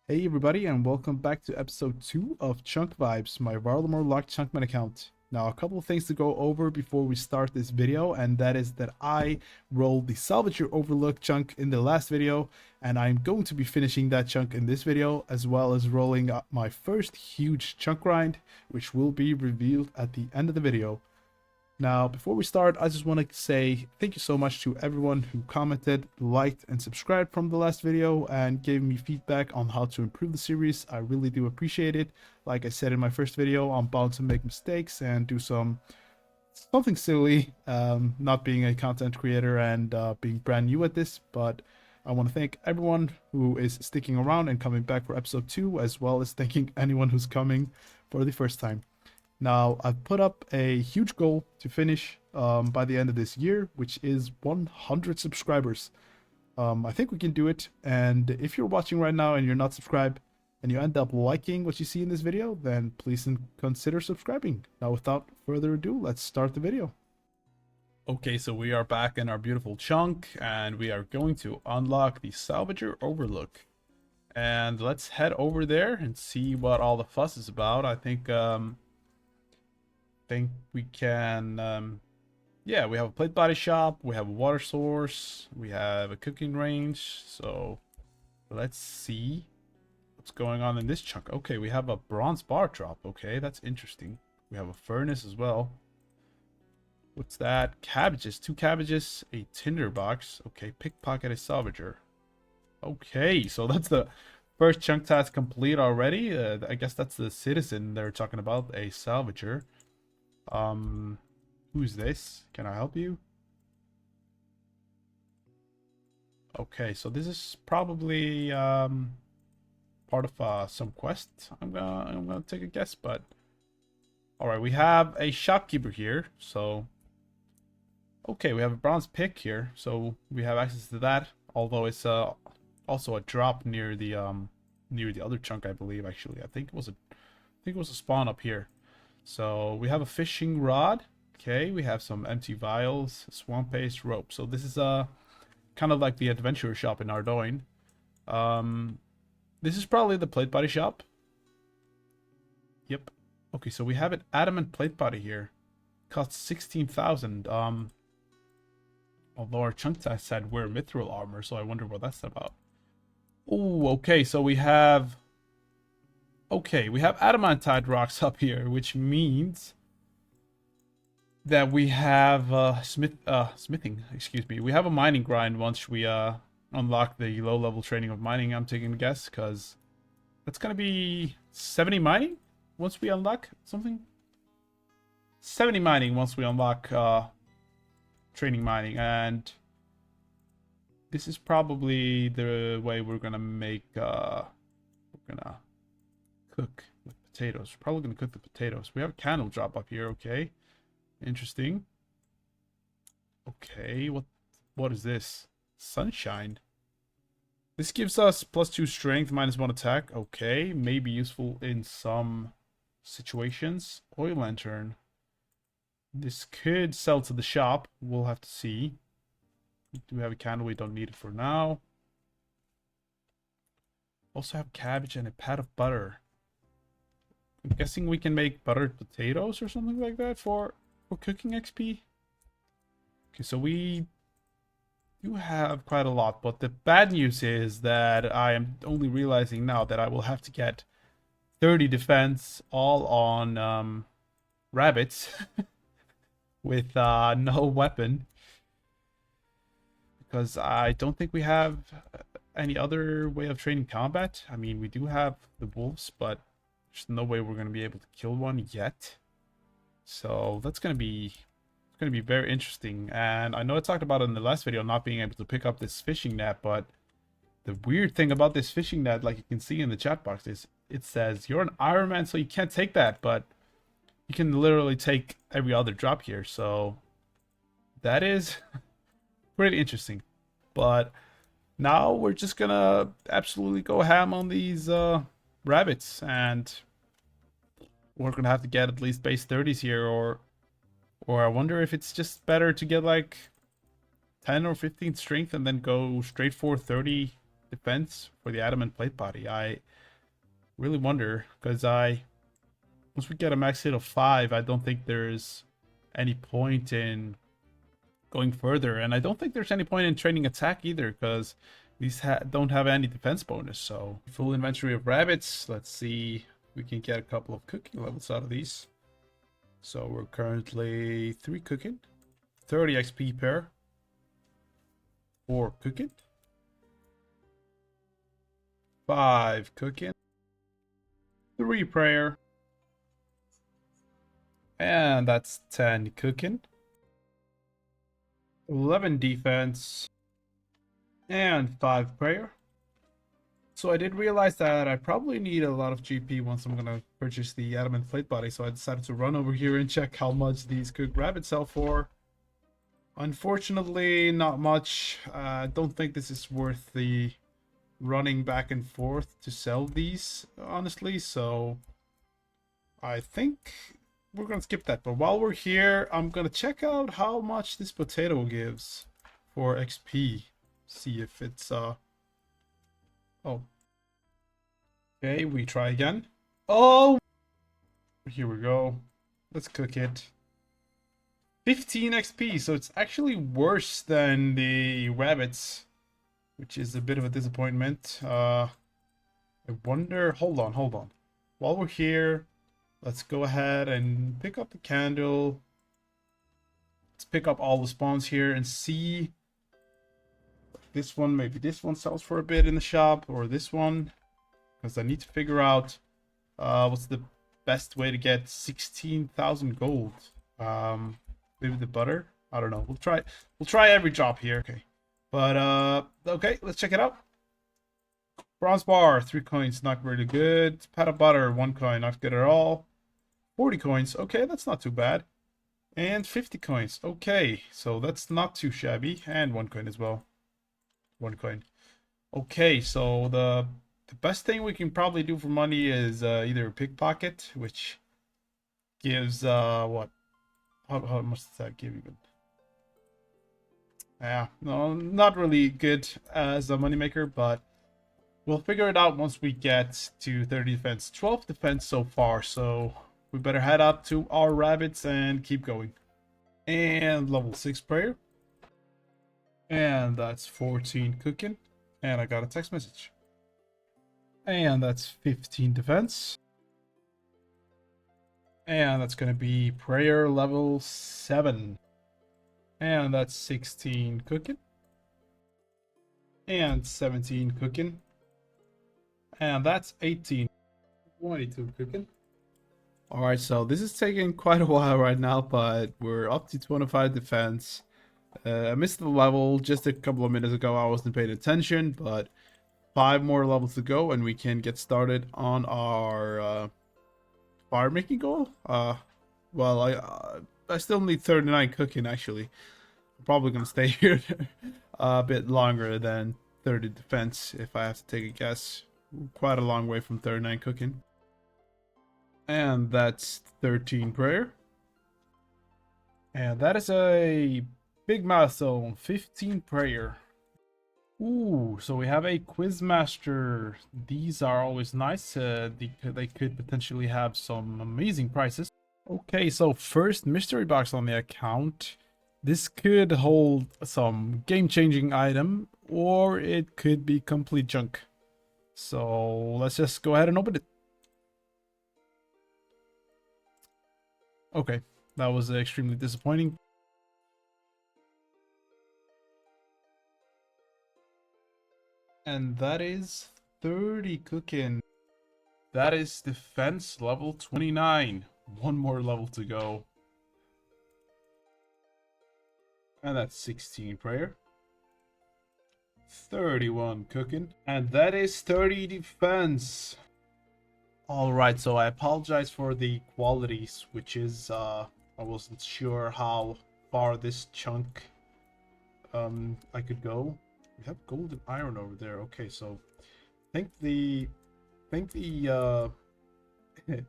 Hey everybody, and welcome back to episode 2 of Chunk Vibes, my Varlamore locked Chunkman account. Now, a couple of things to go over before we start this video, and that is that I rolled the Salvage Your Overlook chunk in the last video, and I'm going to be finishing that chunk in this video, as well as rolling up my first huge chunk grind, which will be revealed at the end of the video. Now, before we start, I just want to say thank you so much to everyone who commented, liked, and subscribed from the last video and gave me feedback on how to improve the series. I really do appreciate it. Like I said in my first video, I'm bound to make mistakes and do something silly, not being a content creator and being brand new at this, but I want to thank everyone who is sticking around and coming back for episode 2, as well as thanking anyone who's coming for the first time. Now, I've put up a huge goal to finish by the end of this year, which is 100 subscribers. I think we can do it. And if you're watching right now and you're not subscribed and you end up liking what you see in this video, then please consider subscribing. Now, without further ado, let's start the video. Okay, so we are back in our beautiful chunk and we are going to unlock the Salvager Overlook. And let's head over there and see what all the fuss is about. I think we can yeah, we have a plate body shop, we have a water source, we have a cooking range. So let's see what's going on in this chunk. Okay, we have a bronze bar drop. Okay, that's interesting. We have a furnace as well. What's that? Cabbages, 2 cabbages, a tinder box. Okay, pickpocket a salvager. Okay, so that's the first chunk task complete already. I guess that's the citizen they're talking about, a salvager. Who's this? Can I help you? Okay, so this is probably part of some quest. I'm gonna take a guess, but all right, we have a shopkeeper here. So okay, we have a bronze pick here, so we have access to that. Although it's also a drop near the other chunk, I believe. Actually, I think it was a spawn up here. So we have a fishing rod. Okay, we have some empty vials, swamp paste, rope. So this is kind of like the adventurer shop in Ardoin. This is probably the plate body shop. Yep. Okay, so we have an adamant plate body here. Costs 16,000. Although our chunk test said we're mithril armor, so I wonder what that's about. Oh, okay, so we have adamantite rocks up here, which means that we have smithing. Excuse me. We have a mining grind once we unlock the low-level training of mining. I'm taking a guess because that's gonna be 70 mining once we unlock something. 70 mining once we unlock training mining, and this is probably the way we're gonna make cook with potatoes. We're probably gonna cook the potatoes. We have a candle drop up here. Okay, interesting. Okay, what is this? Sunshine. This gives us +2 strength, -1 attack. Okay, maybe useful in some situations. Oil lantern. This could sell to the shop. We'll have to see. We do have a candle. We don't need it for now. Also have cabbage and a pat of butter. I'm guessing we can make buttered potatoes or something like that for cooking XP. Okay, so we do have quite a lot, but the bad news is that I am only realizing now that I will have to get 30 defense all on rabbits with no weapon, because I don't think we have any other way of training combat. I mean, we do have the wolves, but there's no way we're going to be able to kill one yet. So that's going to be very interesting. And I know I talked about it in the last video, not being able to pick up this fishing net, but the weird thing about this fishing net, like you can see in the chat box, is it says you're an Iron Man, so you can't take that, but you can literally take every other drop here. So that is pretty interesting. But now we're just gonna absolutely go ham on these rabbits, and we're gonna have to get at least base 30s here, or I wonder if it's just better to get like 10 or 15 strength and then go straight for 30 defense for the adamant plate body. I really wonder, because once we get a max hit of 5, I don't think there's any point in going further, and I don't think there's any point in training attack either, because these don't have any defense bonus. So full inventory of rabbits. Let's see if we can get a couple of cooking levels out of these. So we're currently 3 cooking, 30 XP per, 4 cooking, 5 cooking, 3 prayer, and that's 10 cooking, 11 defense, and 5 prayer. So I did realize that I probably need a lot of GP once I'm gonna purchase the adamant plate body, so I decided to run over here and check how much these cooked rabbits sell for. Unfortunately, not much. I don't think this is worth the running back and forth to sell these, honestly, so I think we're gonna skip that. But while we're here, I'm gonna check out how much this potato gives for XP. See if it's oh, okay, we try again. Oh, here we go. Let's cook it. 15 XP, so it's actually worse than the rabbits, which is a bit of a disappointment. I wonder, hold on. While we're here, let's go ahead and pick up the candle. Let's pick up all the spawns here and see. This one, maybe this one sells for a bit in the shop, or this one, because I need to figure out what's the best way to get 16,000 gold. Maybe the butter, I don't know. We'll try every job here. Okay, but okay, let's check it out. Bronze bar, 3 coins, not really good. Pat of butter, 1 coin, not good at all. 40 coins, okay, that's not too bad. And 50 coins, okay, so that's not too shabby. And 1 coin as well. 1 coin. Okay, so the best thing we can probably do for money is either a pickpocket, which gives what? How much does that give even? Yeah, no, not really good as a moneymaker, but we'll figure it out once we get to 30 defense. 12 defense so far, so we better head up to our rabbits and keep going. And level 6 prayer. And that's 14 cooking. And I got a text message. And that's 15 defense. And that's going to be prayer level 7. And that's 16 cooking. And 17 cooking. And that's 18. 22 cooking. Alright, so this is taking quite a while right now, but we're up to 25 defense. I missed the level just a couple of minutes ago. I wasn't paying attention, but 5 more levels to go and we can get started on our fire making goal. Well, I still need 39 cooking actually. I'm probably gonna stay here a bit longer than 30 defense if I have to take a guess. Quite a long way from 39 cooking. And that's 13 prayer. And that is a big milestone, 15 prayer. Ooh, so we have a quizmaster. These are always nice. They could potentially have some amazing prices. Okay, so first mystery box on the account. This could hold some game-changing item, or it could be complete junk. So let's just go ahead and open it. Okay, that was extremely disappointing. And that is 30 cooking. That is defense level 29. 1 more level to go. And that's 16 prayer. 31 cooking. And that is 30 defense. Alright, so I apologize for the qualities, which is I wasn't sure how far this chunk I could go. We have gold and iron over there. Okay, so I think the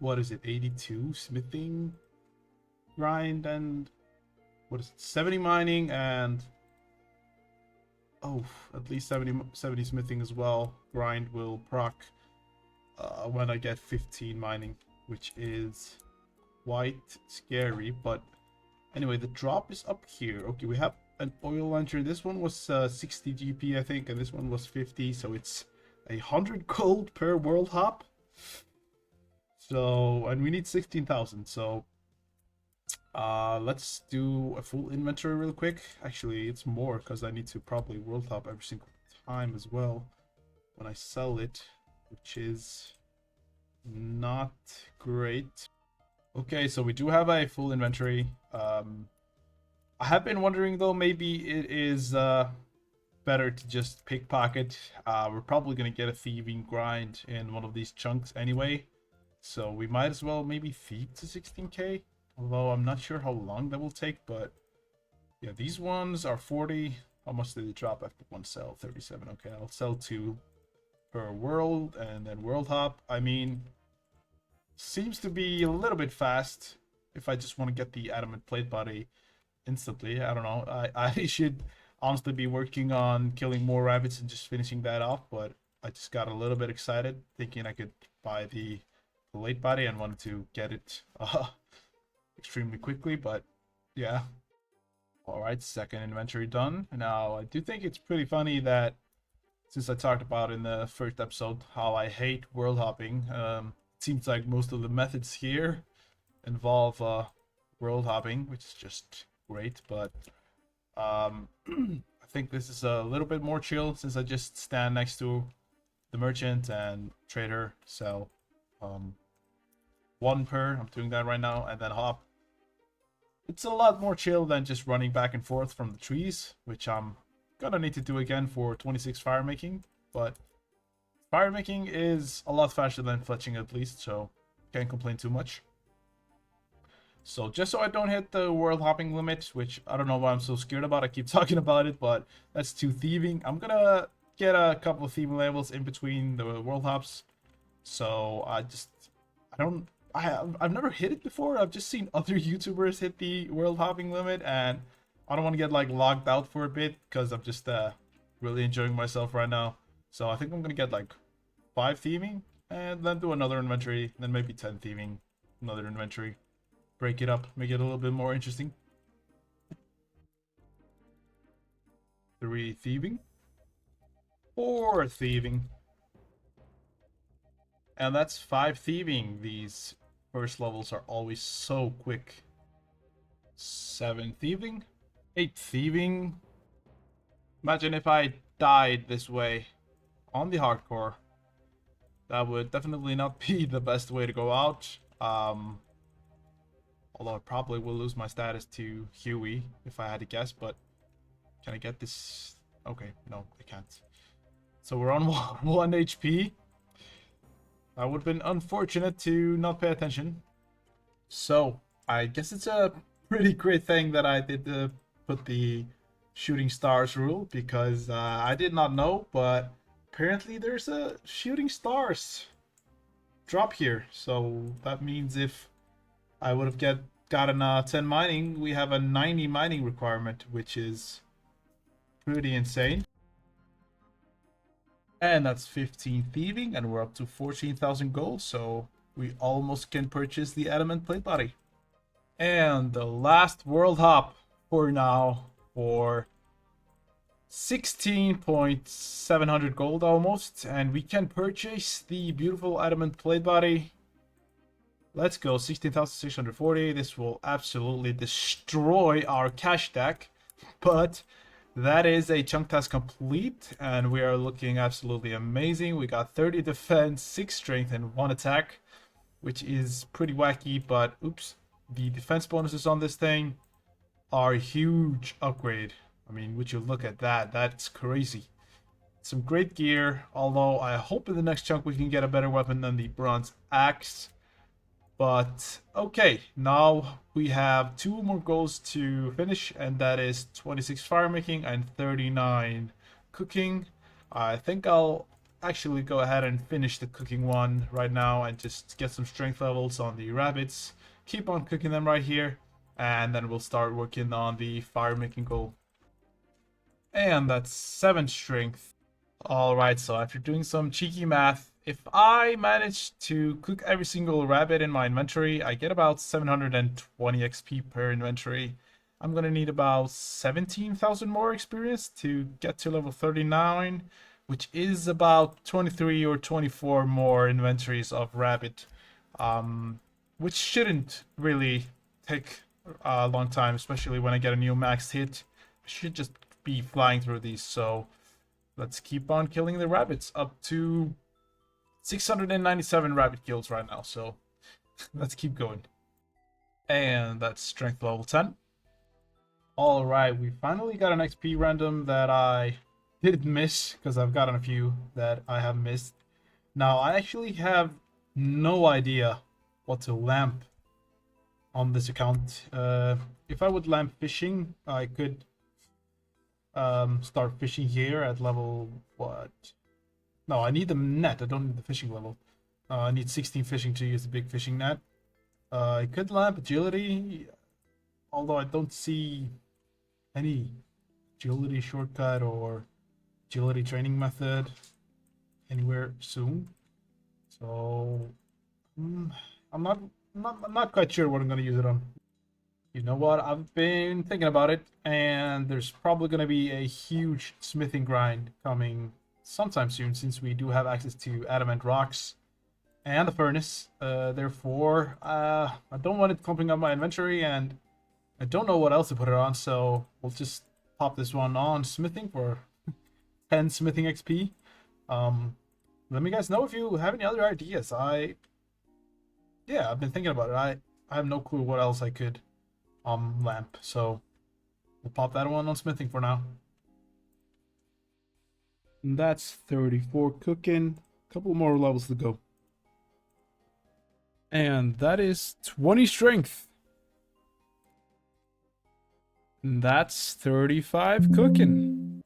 what is it, 82 smithing grind and what is it, 70 mining and Oh, at least 70 smithing as well. Grind will proc when I get 15 mining, which is quite scary. But anyway, the drop is up here. Okay, we have an oil launcher. This one was 60 GP, I think, and this one was 50, so it's 100 gold per world hop. So, and we need 16,000, so let's do a full inventory real quick. Actually, it's more because I need to probably world hop every single time as well when I sell it, which is not great. Okay, so we do have a full inventory. I have been wondering though, maybe it is better to just pickpocket. We're probably gonna get a thieving grind in one of these chunks anyway, so we might as well maybe thieve to 16k. Although I'm not sure how long that will take, but yeah, these ones are 40. How much did they drop after one sell? 37. Okay, I'll sell 2 per world and then world hop. I mean, seems to be a little bit fast if I just want to get the adamant plate body instantly. I don't know. I should honestly be working on killing more rabbits and just finishing that off, but I just got a little bit excited thinking I could buy the plate body and wanted to get it extremely quickly. But yeah. All right, second inventory done. Now I do think it's pretty funny that since I talked about in the first episode how I hate world hopping, it seems like most of the methods here involve world hopping, which is just great. But I think this is a little bit more chill since I just stand next to the merchant and trader, sell 1 per. I'm doing that right now, and then hop. It's a lot more chill than just running back and forth from the trees, which I'm gonna need to do again for 26 fire making. But fire making is a lot faster than fletching at least, so can't complain too much. So just so I don't hit the world hopping limit, which I don't know why I'm so scared about, I keep talking about it, but that's 2 thieving. I'm gonna get a couple of thieving levels in between the world hops. So I've never hit it before. I've just seen other YouTubers hit the world hopping limit, and I don't want to get like logged out for a bit because I'm just really enjoying myself right now. So I think I'm gonna get like 5 thieving and then do another inventory, then maybe 10 thieving, another inventory. Break it up, make it a little bit more interesting. 3 thieving, 4 thieving, and that's 5 thieving. These first levels are always so quick. 7 thieving, 8 thieving. Imagine if I died this way on the hardcore. That would definitely not be the best way to go out. Although I probably will lose my status to Huey if I had to guess, but can I get this? Okay, no, I can't. So we're on 1 HP. That would have been unfortunate to not pay attention. So I guess it's a pretty great thing that I did put the shooting stars rule, because I did not know, but apparently there's a shooting stars drop here. So that means if I would have gotten 10 mining, we have a 90 mining requirement, which is pretty insane. And that's 15 thieving, and we're up to 14,000 gold, so we almost can purchase the adamant plate body. And the last world hop for now, for 16,700 gold almost, and we can purchase the beautiful adamant plate body. Let's go, 16,640. This will absolutely destroy our cash stack, but that is a chunk task complete, and we are looking absolutely amazing. We got 30 defense, 6 strength, and 1 attack, which is pretty wacky, but oops. The defense bonuses on this thing are a huge upgrade. I mean, would you look at that? That's crazy. Some great gear, although I hope in the next chunk we can get a better weapon than the bronze axe. But okay, now we have 2 more goals to finish, and that is 26 fire making and 39 cooking. I think I'll actually go ahead and finish the cooking one right now and just get some strength levels on the rabbits. Keep on cooking them right here, and then we'll start working on the fire making goal. And that's 7 strength. Alright, so after doing some cheeky math, if I manage to cook every single rabbit in my inventory, I get about 720 XP per inventory. I'm gonna need about 17,000 more experience to get to level 39, which is about 23 or 24 more inventories of rabbit, which shouldn't really take a long time, especially when I get a new max hit. I should just be flying through these, so let's keep on killing the rabbits. Up to 697 rabbit kills right now, so let's keep going. And that's strength level 10. Alright, we finally got an XP random that I didn't miss, because I've gotten a few that I have missed. Now, I actually have no idea what to lamp on this account. If I would lamp fishing, I could start fishing here at level what? No, I need the net. I don't need the fishing level. I need 16 fishing to use the big fishing net. I could lamp agility, although I don't see any agility shortcut or agility training method anywhere soon. So I'm not quite sure what I'm gonna use it on. You know what? I've been thinking about it, and there's probably going to be a huge smithing grind coming sometime soon, since we do have access to adamant rocks and the furnace. Therefore, I don't want it clumping up my inventory, and I don't know what else to put it on, so we'll just pop this one on smithing for 10 smithing XP. Let me guys know if you have any other ideas. I've been thinking about it. I have no clue what else I could lamp, so we'll pop that one on smithing for now. And that's 34 cooking. A couple more levels to go. And that is 20 strength. And that's 35 cooking.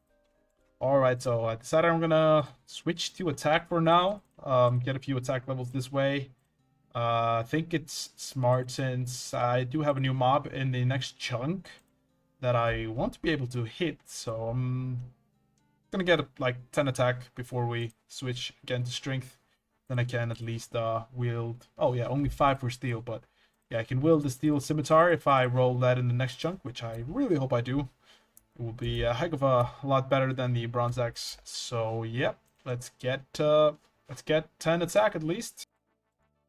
Alright, so I decided I'm gonna switch to attack for now. Get a few attack levels this way. I think it's smart since I do have a new mob in the next chunk that I want to be able to hit, so I'm gonna get like 10 attack before we switch again to strength. Then I can at least wield, oh yeah, only 5 for steel, but yeah, I can wield the steel scimitar if I roll that in the next chunk, which I really hope I do. It will be a heck of a lot better than the bronze axe. So yeah, let's get 10 attack at least.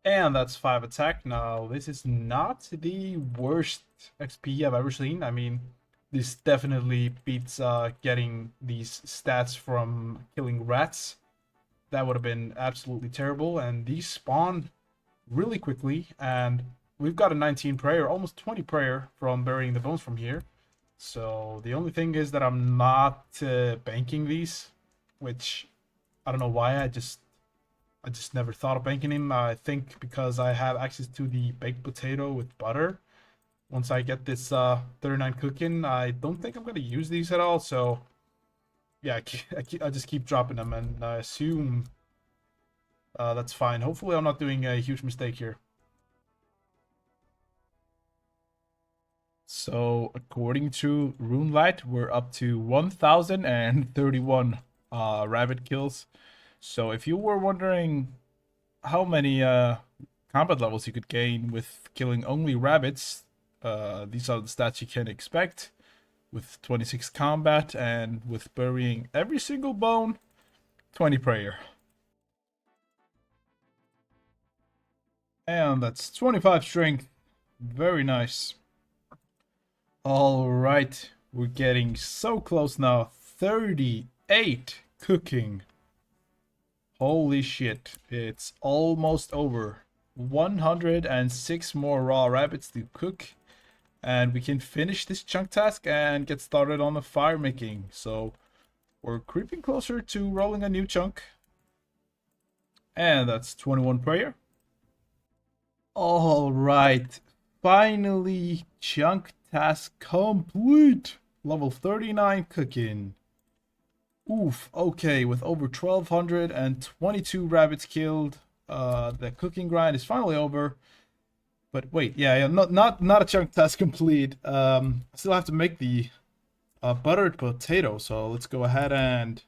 And that's 5 attack. Now, this is not the worst XP I've ever seen. I mean, this definitely beats getting these stats from killing rats. That would have been absolutely terrible. And these spawn really quickly. And we've got a 19 prayer, almost 20 prayer from burying the bones from here. So the only thing is that I'm not banking these, which I don't know why. I just never thought of banking him. I think because I have access to the baked potato with butter. Once I get this 39 cooking, I don't think I'm going to use these at all. So, yeah, I just keep dropping them, and I assume that's fine. Hopefully I'm not doing a huge mistake here. So, according to RuneLight, we're up to 1,031 rabbit kills. So if you were wondering how many combat levels you could gain with killing only rabbits, these are the stats you can expect with 26 combat and with burying every single bone, 20 prayer. And that's 25 strength. Very nice. Alright, we're getting so close now. 38 cooking. Holy shit, it's almost over. 106 more raw rabbits to cook, and we can finish this chunk task and get started on the fire making. So we're creeping closer to rolling a new chunk. And that's 21 prayer. Alright, finally chunk task complete. Level 39 cooking. Oof, okay, with over 1,222 rabbits killed, the cooking grind is finally over. But wait, yeah, not a chunk task complete. I still have to make the a buttered potato. So let's go ahead and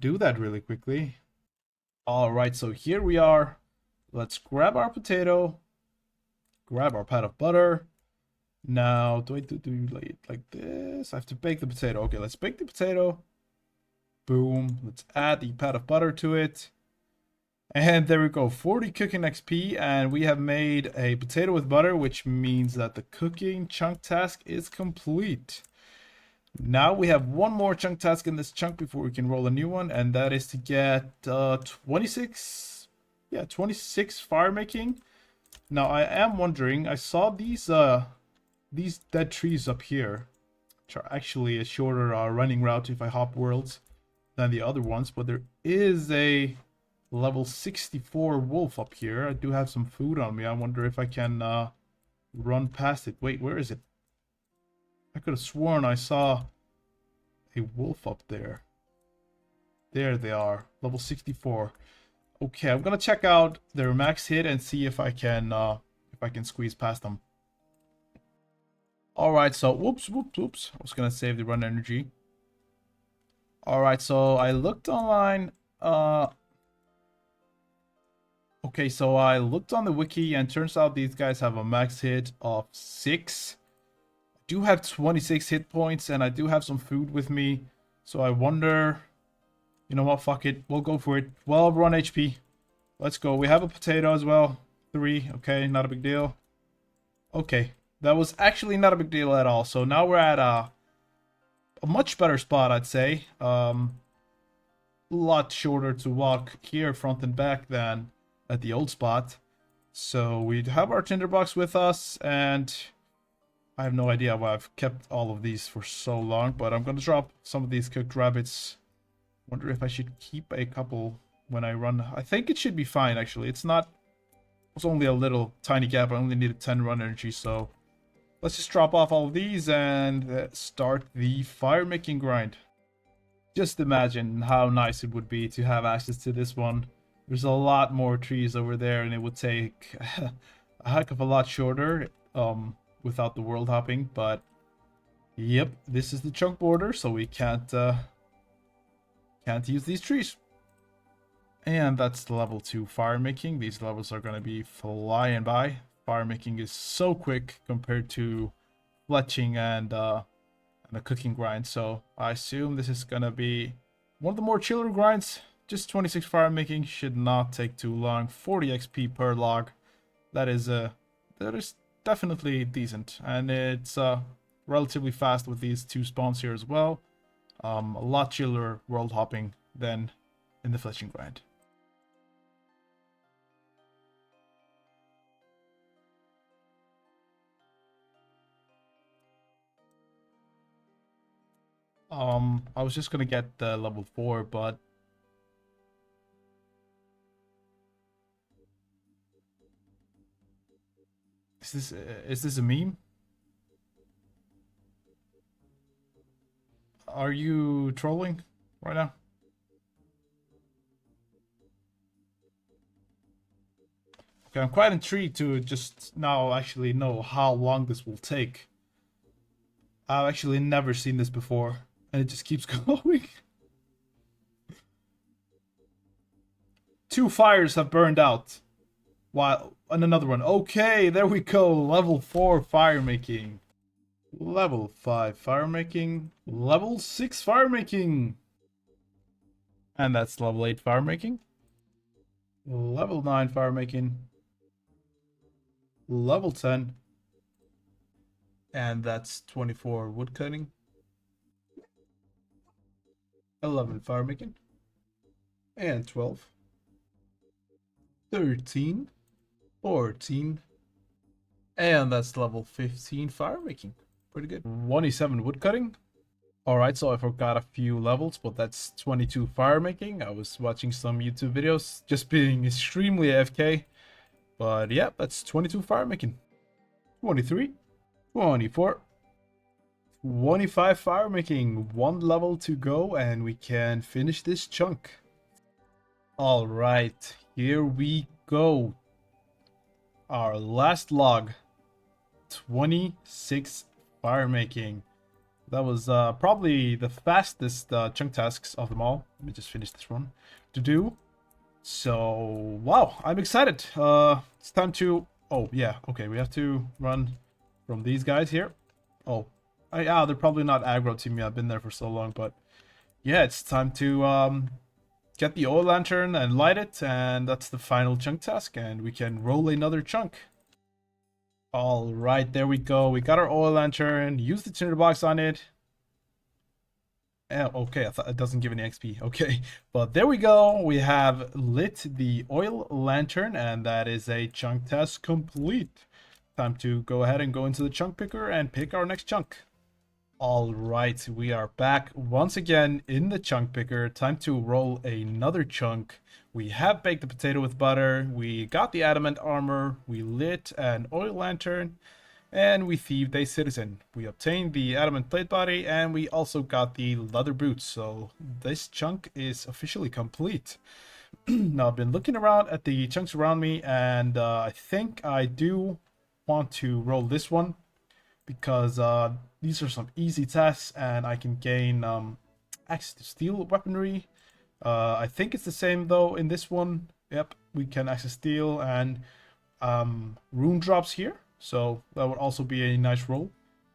do that really quickly. All right, so here we are. Let's grab our potato, grab our pat of butter. Now, do I do it like this? I have to bake the potato. Okay, let's bake the potato. Boom. Let's add the pat of butter to it. And there we go, 40 cooking XP, and we have made a potato with butter, which means that the cooking chunk task is complete. Now we have one more chunk task in this chunk before we can roll a new one, and that is to get 26 fire making. Now I am wondering, I saw these dead trees up here, which are actually a shorter running route if I hop worlds than the other ones, but there is a level 64 wolf up here. I do have some food on me. I wonder if I can run past it. Wait, where is it? I could have sworn I saw a wolf up there. There they are, level 64. Okay, I'm gonna check out their max hit and see if I can squeeze past them. All right, so whoops. I was gonna save the run energy. All right, so I looked online. Okay, so I looked on the wiki and turns out these guys have a max hit of 6. I do have 26 hit points and I do have some food with me. So I wonder, you know what, fuck it. We'll go for it. 12 run HP. Let's go. We have a potato as well. 3, okay, not a big deal. Okay, that was actually not a big deal at all. So now we're at a much better spot, I'd say. A lot shorter to walk here front and back than at the old spot. So we have our tinderbox with us, and I have no idea why I've kept all of these for so long, but I'm gonna drop some of these cooked rabbits. Wonder if I should keep a couple when I run. I think it should be fine, actually. It's only a little tiny gap. I only needed 10 run energy, so let's just drop off all of these and start the fire making grind. Just imagine how nice it would be to have access to this one. There's a lot more trees over there, and it would take a heck of a lot shorter without the world hopping. But yep, this is the chunk border, so we can't use these trees. And that's the level 2 fire making. These levels are going to be flying by. Fire making is so quick compared to fletching and the cooking grind. So I assume this is going to be one of the more chiller grinds. Just 26 fire making should not take too long. 40 XP per log. That is definitely decent, and it's relatively fast with these 2 spawns here as well. A lot chiller world hopping than in the fletching grind. I was just gonna get the level 4, but is this a meme? Are you trolling right now? Okay, I'm quite intrigued to just now actually know how long this will take. I've actually never seen this before, and it just keeps going. 2 fires have burned out. While and another one. Okay, there we go. Level 4 fire making. Level 5 fire making. Level 6 fire making. And that's level 8 fire making. Level 9 fire making. Level 10. And that's 24 wood cutting. 11 fire making. And 12. 13. 14. And that's level 15 fire making. Pretty good. 27 wood cutting. Alright, so I forgot a few levels, but that's 22 fire making. I was watching some YouTube videos, just being extremely AFK. But yeah, that's 22 fire making. 23. 24. 25 fire making. 1 level to go, and we can finish this chunk. Alright, here we go. Our last log. 26 fire making. That was probably the fastest chunk tasks of them all. Let me just finish this one to do. So, wow, I'm excited. It's time to... Oh, yeah, okay, we have to run from these guys here. Oh, they're probably not aggro to me. I've been there for so long, but yeah, it's time to get the oil lantern and light it, and that's the final chunk task, and we can roll another chunk. All right, there we go. We got our oil lantern. Use the tinderbox on it. Okay, I thought it doesn't give any XP. Okay, but there we go. We have lit the oil lantern, and that is a chunk test complete. Time to go ahead and go into the chunk picker and pick our next chunk. All right, we are back once again in the chunk picker. Time to roll another chunk. We have baked the potato with butter. We got the adamant armor. We lit an oil lantern. And we thieved a citizen. We obtained the adamant plate body, and we also got the leather boots. So this chunk is officially complete. Now I've been looking around at the chunks around me, and I think I do want to roll this one because these are some easy tasks, and I can gain access to steel weaponry. I think it's the same though in this one. Yep, we can access steel and rune drops here. So that would also be a nice roll.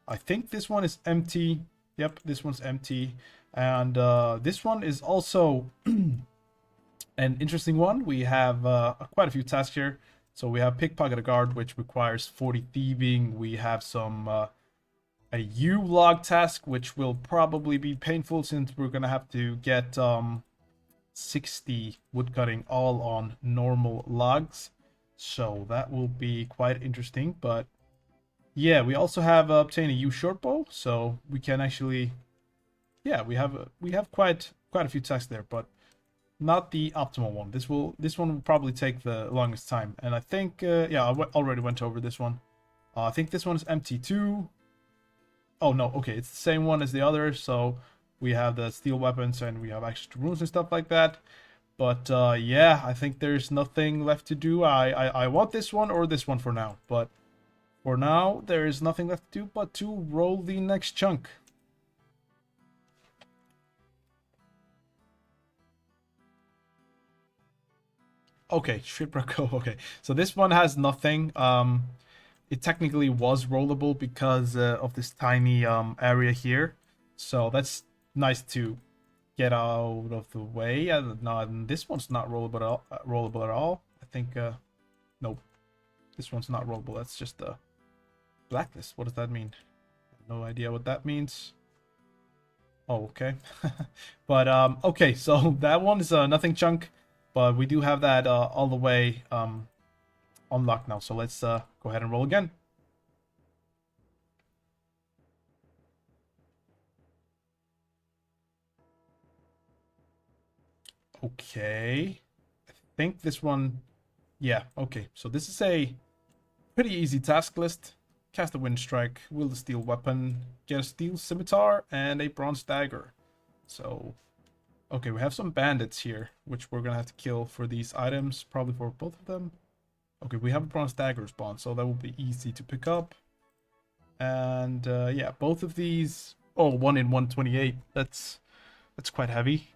I think this one is empty. Yep, this one's empty. And this one is also an interesting one. We have quite a few tasks here. So we have pickpocket a guard, which requires 40 thieving. We have some a U log task, which will probably be painful since we're gonna have to get 60 woodcutting all on normal logs. So that will be quite interesting. But yeah, we also have obtained a U short bow, so we can actually, yeah, we have quite a few tasks there, but not the optimal one. This one will probably take the longest time, and I think yeah, I already went over this one. I think this one is empty too. Oh no, okay, it's the same one as the others. So we have the steel weapons and we have access to runes and stuff like that. But yeah, I think there's nothing left to do. I want this one or this one for now. But for now, there is nothing left to do but to roll the next chunk. Okay, shipwreck. Okay, so this one has nothing. It technically was rollable because of this tiny area here. So that's nice to get out of the way. No, this one's not rollable at all. I think nope, this one's not rollable. That's just a blacklist. What does that mean? No idea what that means. Oh, okay. But okay, so that one is nothing chunk, but we do have that all the way unlocked now. So let's go ahead and roll again. Okay, I think this one, yeah, okay. So this is a pretty easy task list. Cast a wind strike, wield a steel weapon, get a steel scimitar, and a bronze dagger. So, okay, we have some bandits here, which we're gonna have to kill for these items, probably for both of them. Okay, we have a bronze dagger spawn, so that will be easy to pick up. And yeah, both of these. Oh, 1 in 128. That's quite heavy.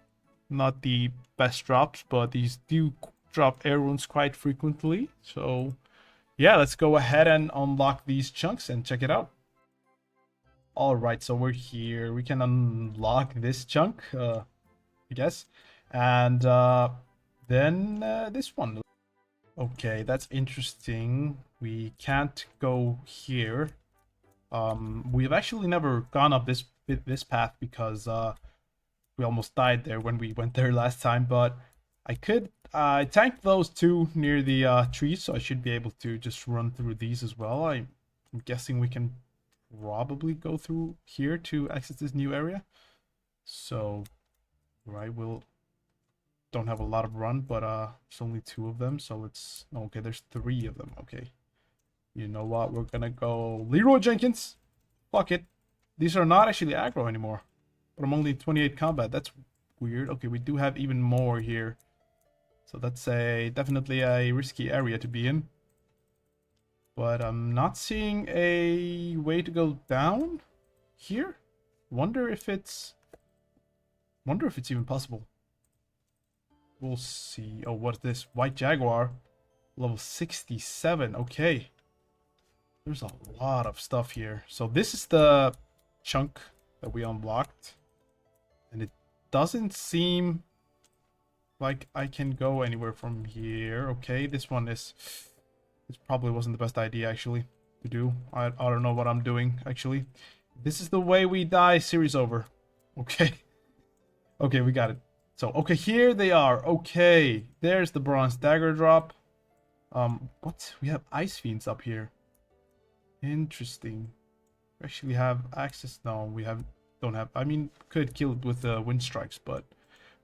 Not the best drops, but these do drop air runes quite frequently. So yeah, let's go ahead and unlock these chunks and check it out. All right, so we're here. We can unlock this chunk, I guess, and then this one. Okay, that's interesting. We can't go here. We've actually never gone up this path because we almost died there when we went there last time. But I tanked those two near the trees, so I should be able to just run through these as well. I'm guessing we can probably go through here to access this new area. So, right, we'll don't have a lot of run, but there's only 2 of them, so let's. Okay, there's 3 of them. Okay, you know what? We're gonna go Leroy Jenkins. Fuck it. These are not actually aggro anymore, but I'm only 28 combat. That's weird. Okay, we do have even more here, so that's definitely a risky area to be in. But I'm not seeing a way to go down here. Wonder if it's even possible. We'll see. Oh, what's this? White Jaguar. Level 67. Okay. There's a lot of stuff here. So this is the chunk that we unlocked. And it doesn't seem like I can go anywhere from here. Okay, this one is... This probably wasn't the best idea, actually, to do. I don't know what I'm doing, actually. This is the way we die. Series over. Okay. Okay, we got it. So, okay, here they are. Okay, there's the bronze dagger drop. What? We have ice fiends up here. Interesting. We actually have access. No, we don't have. I mean, could kill it with the wind strikes, but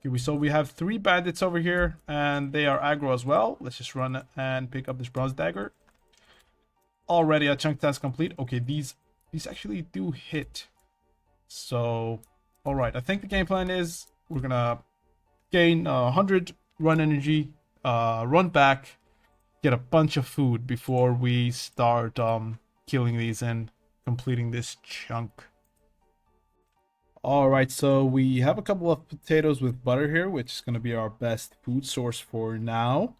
okay. So we have 3 bandits over here, and they are aggro as well. Let's just run and pick up this bronze dagger. Already a chunk task complete. Okay, these actually do hit. So, all right. I think the game plan is we're gonna gain 100 run energy, run back, get a bunch of food before we start killing these and completing this chunk. All right, so we have a couple of potatoes with butter here, which is going to be our best food source for now.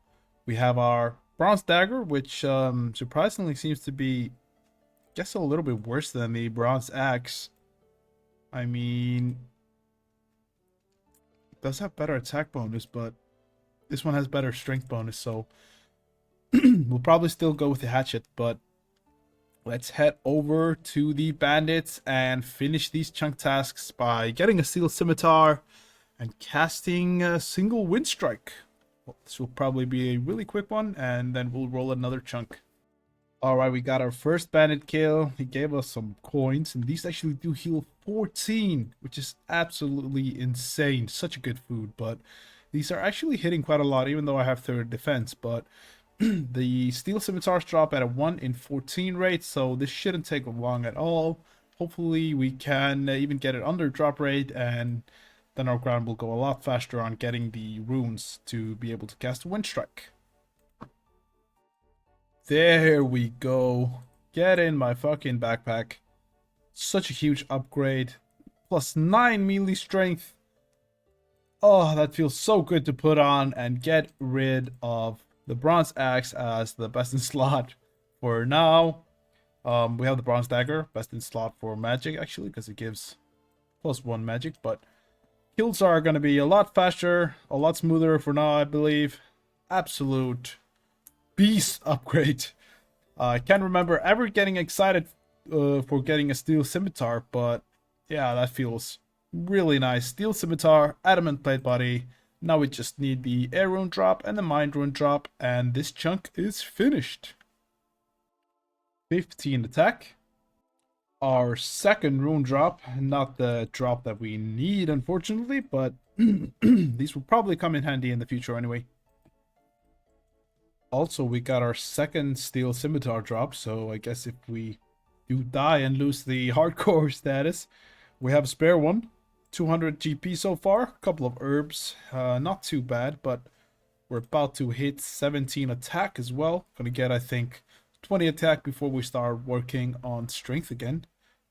We have our bronze dagger, which surprisingly seems to be, I guess, a little bit worse than the bronze axe. I mean, it does have better attack bonus, but this one has better strength bonus, so we'll probably still go with the hatchet, but let's head over to the bandits and finish these chunk tasks by getting a steel scimitar and casting a single wind strike. Well, this will probably be a really quick one, and then we'll roll another chunk. Alright, we got our first bandit kill. He gave us some coins, and these actually do heal 14, which is absolutely insane. Such a good food, but these are actually hitting quite a lot, even though I have 3rd defense, but the steel scimitars drop at a 1 in 14 rate, so this shouldn't take long at all. Hopefully we can even get it under drop rate, and then our ground will go a lot faster on getting the runes to be able to cast a wind strike. There we go. Get in my fucking backpack. Such a huge upgrade. Plus 9 melee strength. Oh, that feels so good to put on and get rid of the bronze axe as the best in slot for now. We have the bronze dagger, best in slot for magic actually, because it gives +1 magic, but kills are going to be a lot faster, a lot smoother for now, I believe. Absolute beast upgrade. I can't remember ever getting excited for getting a steel scimitar, but yeah, that feels really nice. Steel scimitar, adamant plate body. Now we just need the air rune drop and the mind rune drop, and this chunk is finished. 15 attack. Our second rune drop, not the drop that we need, unfortunately, but these will probably come in handy in the future anyway. Also, we got our second steel scimitar drop, so I guess if we do die and lose the hardcore status, we have a spare one. 200 GP so far, a couple of herbs, not too bad, but we're about to hit 17 attack as well. Gonna get, I think, 20 attack before we start working on strength again.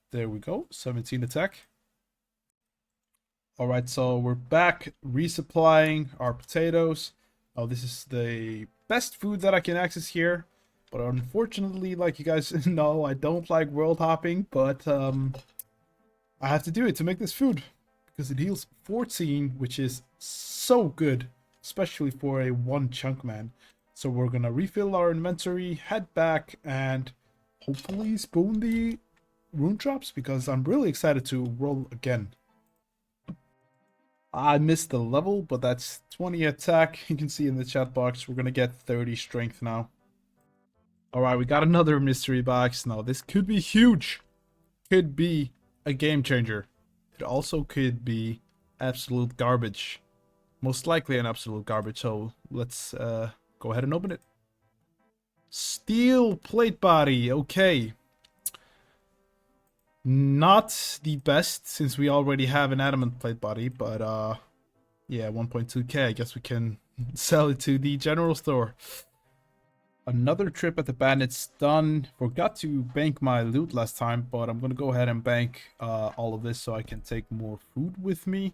There we go, 17 attack. Alright, so we're back resupplying our potatoes. Oh, this is the best food that I can access here, but unfortunately, like you guys know, I don't like world hopping, but I have to do it to make this food because it heals 14, which is so good, especially for a 1 chunk man. So we're gonna refill our inventory, head back, and hopefully spoon the rune drops because I'm really excited to roll again. I missed the level, but that's 20 attack. You can see in the chat box, we're gonna get 30 strength now. Alright, we got another mystery box. Now, this could be huge. Could be a game changer. It also could be absolute garbage. Most likely an absolute garbage, so let's go ahead and open it. Steel plate body, okay. Not the best, since we already have an adamant plate body, but yeah, 1.2k, I guess we can sell it to the general store. Another trip at the bandits done. Forgot to bank my loot last time, but I'm gonna go ahead and bank all of this so I can take more food with me.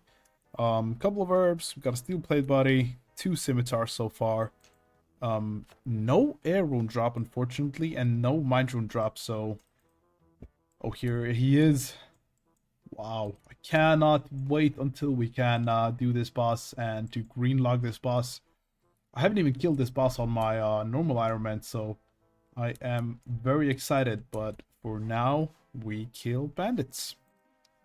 Couple of herbs. We got a steel plate body, 2 scimitars so far. No air rune drop, unfortunately, and no mind rune drop. So, oh, here he is. Wow, I cannot wait until we can do this boss and to green log this boss. I haven't even killed this boss on my normal Iron Man, so I am very excited. But for now, we kill bandits.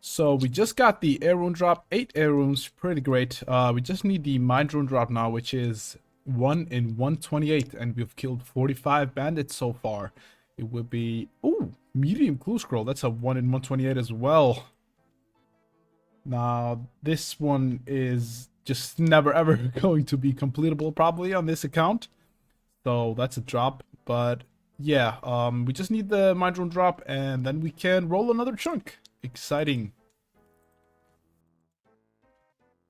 So we just got the air rune drop, 8 air runes, pretty great. We just need the mind rune drop now, which is 1 in 128, and we've killed 45 bandits so far. It would be, ooh, medium clue scroll. That's a 1 in 128 as well. Now, this one is just never ever going to be completable probably on this account. So that's a drop. But yeah, we just need the mind rune drop and then we can roll another chunk. Exciting.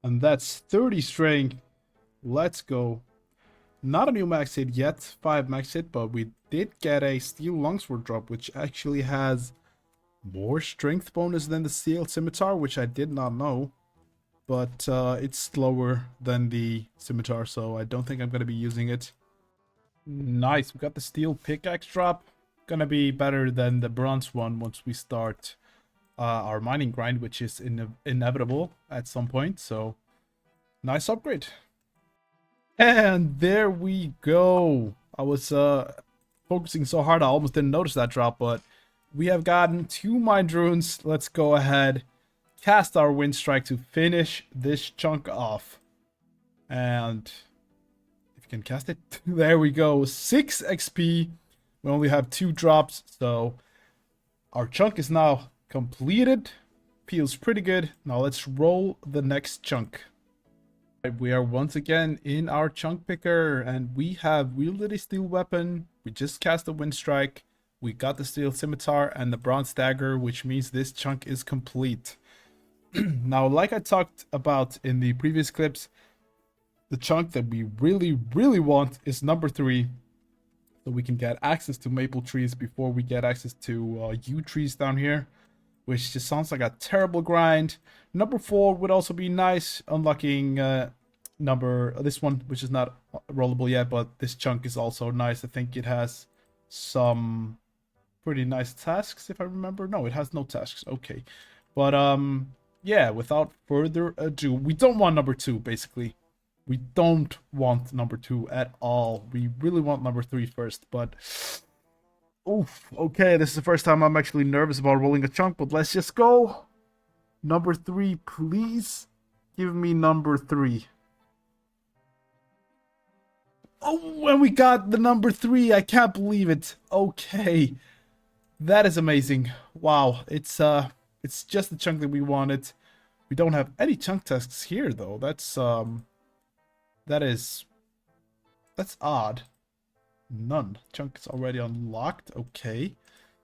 And that's 30 strength. Let's go. Not a new max hit yet, 5 max hit, but we did get a steel longsword drop, which actually has more strength bonus than the steel scimitar, which I did not know. But it's slower than the scimitar, so I don't think I'm going to be using it. Nice, we got the steel pickaxe drop. Gonna be better than the bronze one once we start our mining grind, which is inevitable at some point. So, nice upgrade. And there we go. I was focusing so hard I almost didn't notice that drop, but we have gotten 2 mind runes. Let's go ahead, cast our wind strike to finish this chunk off. And if you can cast it, there we go. 6 XP. We only have 2 drops, so our chunk is now completed. Feels pretty good. Now let's roll the next chunk. We are once again in our chunk picker, and we have wielded a steel weapon. We just cast a wind strike. We got the steel scimitar and the bronze dagger, which means this chunk is complete. Now, like I talked about in the previous clips, the chunk that we really want is number 3. So we can get access to maple trees before we get access to yew trees down here, which just sounds like a terrible grind. Number 4 would also be nice, unlocking this one, which is not rollable yet, but this chunk is also nice. I think it has some pretty nice tasks, if I remember. No, it has no tasks. Okay. But yeah, without further ado, we don't want number 2, basically. We don't want number 2 at all. We really want number 3 first, but oof, okay, this is the first time I'm actually nervous about rolling a chunk, but let's just go. Number 3, please give me number 3. Oh, and we got the number 3. I can't believe it. Okay. That is amazing. Wow, it's just the chunk that we wanted. We don't have any chunk tasks here though. That's odd. None. Chunk is already unlocked. Okay.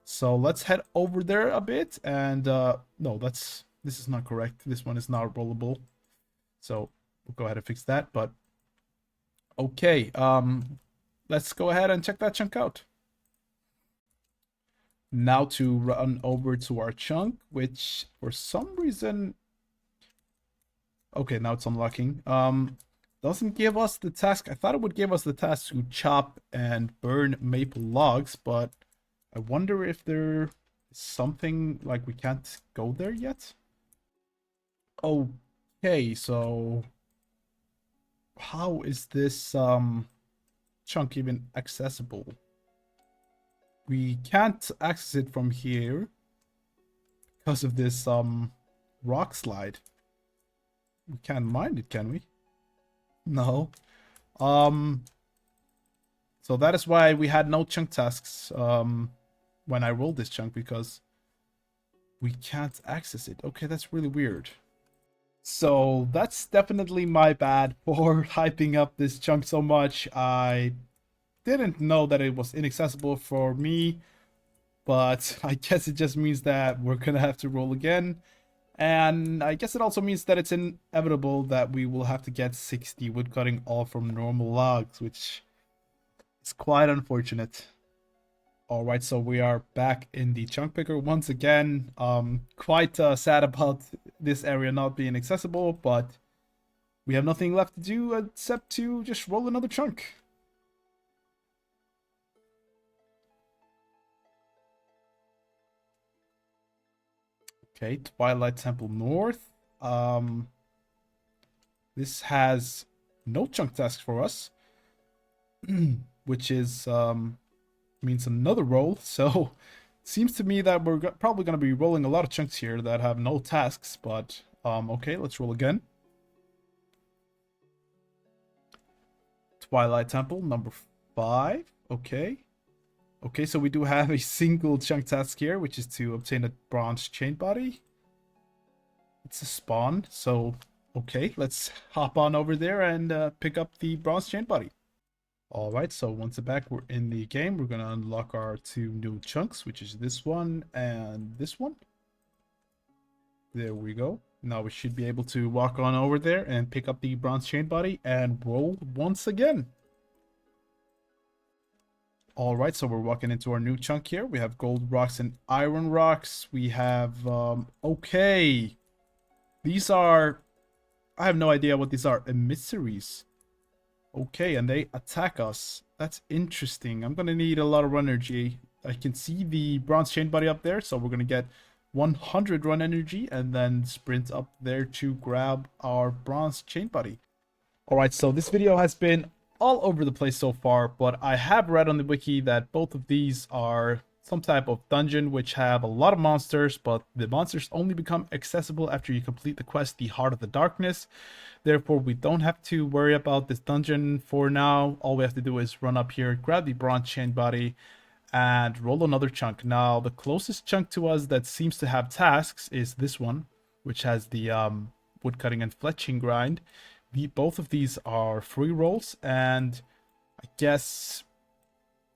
So let's head over there a bit and no, this is not correct. This one is not rollable. So we'll go ahead and fix that, but okay. Let's go ahead and check that chunk out. Now to run over to our chunk, which for some reason, okay, now it's unlocking. Doesn't give us the task. I thought it would give us the task to chop and burn maple logs, but I wonder if there is something like we can't go there yet. Okay, so how is this chunk even accessible? We can't access it from here because of this rock slide. We can't mine it, can we? No. So that is why we had no chunk tasks when I rolled this chunk, because we can't access it. Okay, that's really weird. So that's definitely my bad for hyping up this chunk so much. I didn't know that it was inaccessible for me, but I guess it just means that we're gonna have to roll again. And I guess it also means that it's inevitable that we will have to get 60 woodcutting all from normal logs, which It's quite unfortunate. All right, so we are back in the chunk picker once again. Quite sad about this area not being accessible, but we have nothing left to do except to just roll another chunk. Okay, Twilight Temple North. This has no chunk tasks for us, which is means another roll. So seems to me that we're probably going to be rolling a lot of chunks here that have no tasks. But okay, let's roll again. Twilight Temple number 5. Okay. Okay, so we do have a single chunk task here, which is to obtain a bronze chain body. It's a spawn, so okay, let's hop on over there and pick up the bronze chain body. All right, so once back, we're in the game. We're gonna unlock our 2 new chunks, which is this one and this one. There we go. Now we should be able to walk on over there and pick up the bronze chain body and roll once again. All right, so we're walking into our new chunk here. We have gold rocks and iron rocks. We have, okay. These are, I have no idea what these are. Emissaries. Okay, and they attack us. That's interesting. I'm gonna need a lot of run energy. I can see the bronze chain body up there, so we're gonna get 100 run energy and then sprint up there to grab our bronze chain body. Alright, so this video has been all over the place so far, but I have read on the wiki that both of these are some type of dungeon which have a lot of monsters, but the monsters only become accessible after you complete the quest, the Heart of the Darkness. Therefore, we don't have to worry about this dungeon for now. All we have to do is run up here, grab the bronze chain body, and roll another chunk. Now, the closest chunk to us that seems to have tasks is this one, which has the woodcutting and fletching grind. Both of these are free rolls, and I guess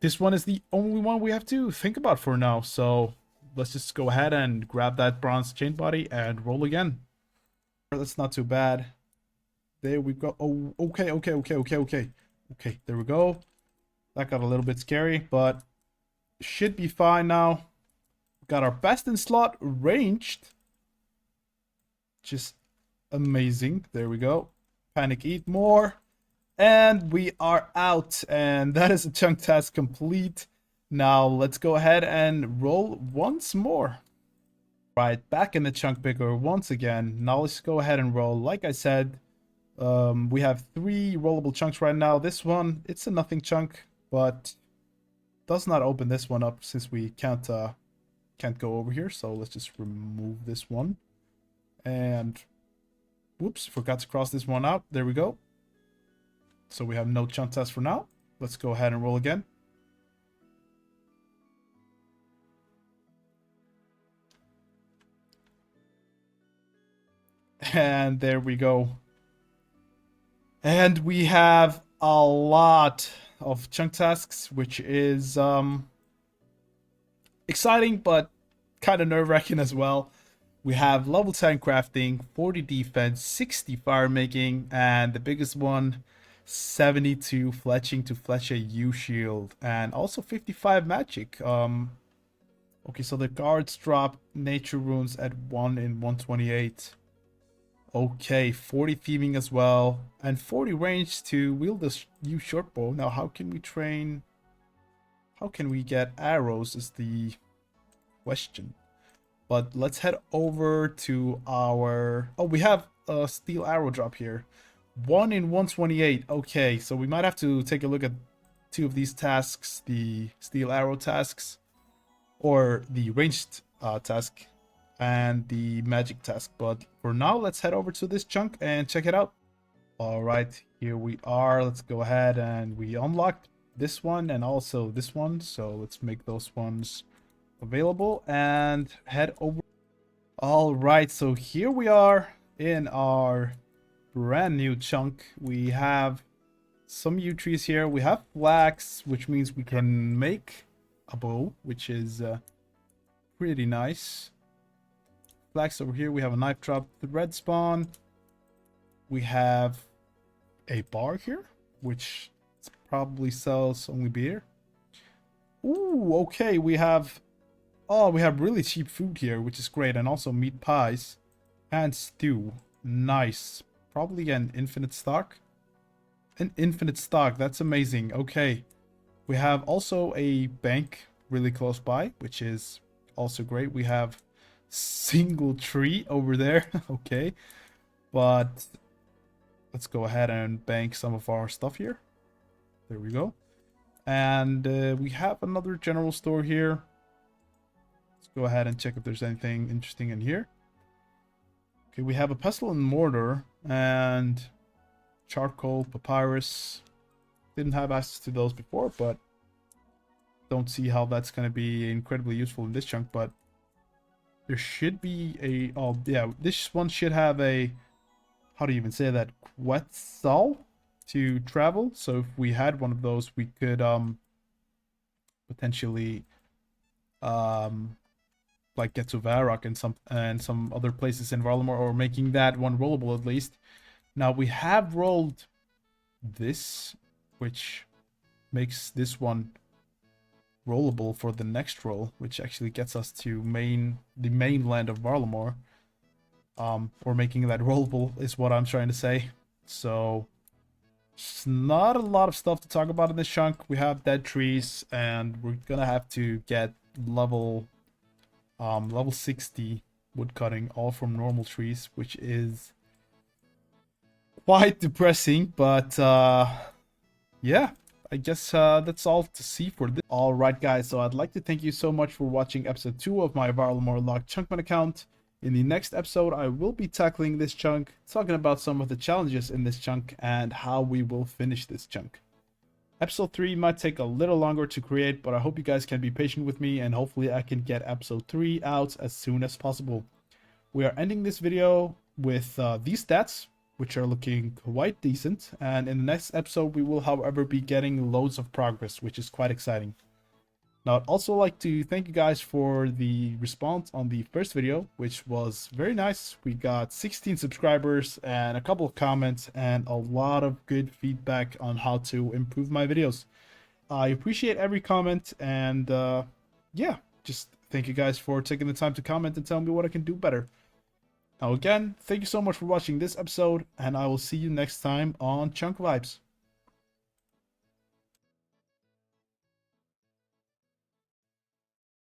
this one is the only one we have to think about for now. So let's just go ahead and grab that bronze chain body and roll again. That's not too bad. There we go. Oh, okay. Okay, there we go. That got a little bit scary, but should be fine now. Got our best in slot ranged. Just amazing. There we go. Panic eat more. And we are out. And that is a chunk task complete. Now let's go ahead and roll once more. Right, back in the chunk picker once again. Now let's go ahead and roll. Like I said, we have 3 rollable chunks right now. This one, it's a nothing chunk, but does not open this one up since we can't go over here. So let's just remove this one. And whoops, forgot to cross this one out. There we go. So we have no chunk test for now. Let's go ahead and roll again. And there we go. And we have a lot of chunk tasks, which is exciting, but kind of nerve-wracking as well. We have level 10 crafting, 40 defense, 60 fire making, and the biggest one, 72 fletching to fletch a U shield, and also 55 magic. Okay, so the guards drop nature runes at 1 in 128. Okay, 40 thieving as well, and 40 range to wield this U short bow. Now, how can we train? How can we get arrows is the question. But let's head over to our... Oh, we have a steel arrow drop here. 1 in 128. Okay, so we might have to take a look at 2 of these tasks. The steel arrow tasks. Or the ranged task. And the magic task. But for now, let's head over to this chunk and check it out. Alright, here we are. Let's go ahead and we unlocked this one and also this one. So let's make those ones available and head over. All right, so here we are in our brand new chunk. We have some yew trees here. We have flax, which means we can make a bow, which is pretty nice. Flax over here. We have a knife drop, thread spawn. We have a bar here, which is probably sells only beer. Ooh, okay, we have... Oh, we have really cheap food here, which is great. And also meat pies and stew. Nice. Probably an infinite stock. An infinite stock, that's amazing. Okay. We have also a bank really close by, which is also great. We have single tree over there. Okay. But let's go ahead and bank some of our stuff here. There we go. And we have another general store here. Let's go ahead and check if there's anything interesting in here. Okay, we have a pestle and mortar and charcoal, papyrus. Didn't have access to those before, but don't see how that's going to be incredibly useful in this chunk. But there should be a... Oh, yeah, this one should have a... How do you even say that? Quetzal to travel. So if we had one of those, we could potentially like get to Varrock and some other places in Varlamore, or making that one rollable at least. Now we have rolled this, which makes this one rollable for the next roll, which actually gets us to the mainland of Varlamore. Or making that rollable is what I'm trying to say. So it's not a lot of stuff to talk about in this chunk. We have dead trees, and we're gonna have to get level 60 wood cutting, all from normal trees, which is quite depressing. But yeah, I guess that's all to see for this. Alright guys, so I'd like to thank you so much for watching episode 2 of my Varlamore Locked Chunkman account. In the next episode, I will be tackling this chunk, talking about some of the challenges in this chunk and how we will finish this chunk. Episode 3 might take a little longer to create, but I hope you guys can be patient with me, and hopefully I can get episode 3 out as soon as possible. We are ending this video with these stats, which are looking quite decent, and in the next episode we will, however, be getting loads of progress, which is quite exciting. Now, I'd also like to thank you guys for the response on the first video, which was very nice. We got 16 subscribers and a couple of comments and a lot of good feedback on how to improve my videos. I appreciate every comment, and yeah, just thank you guys for taking the time to comment and tell me what I can do better. Now again, thank you so much for watching this episode, and I will see you next time on Chunk Vibes.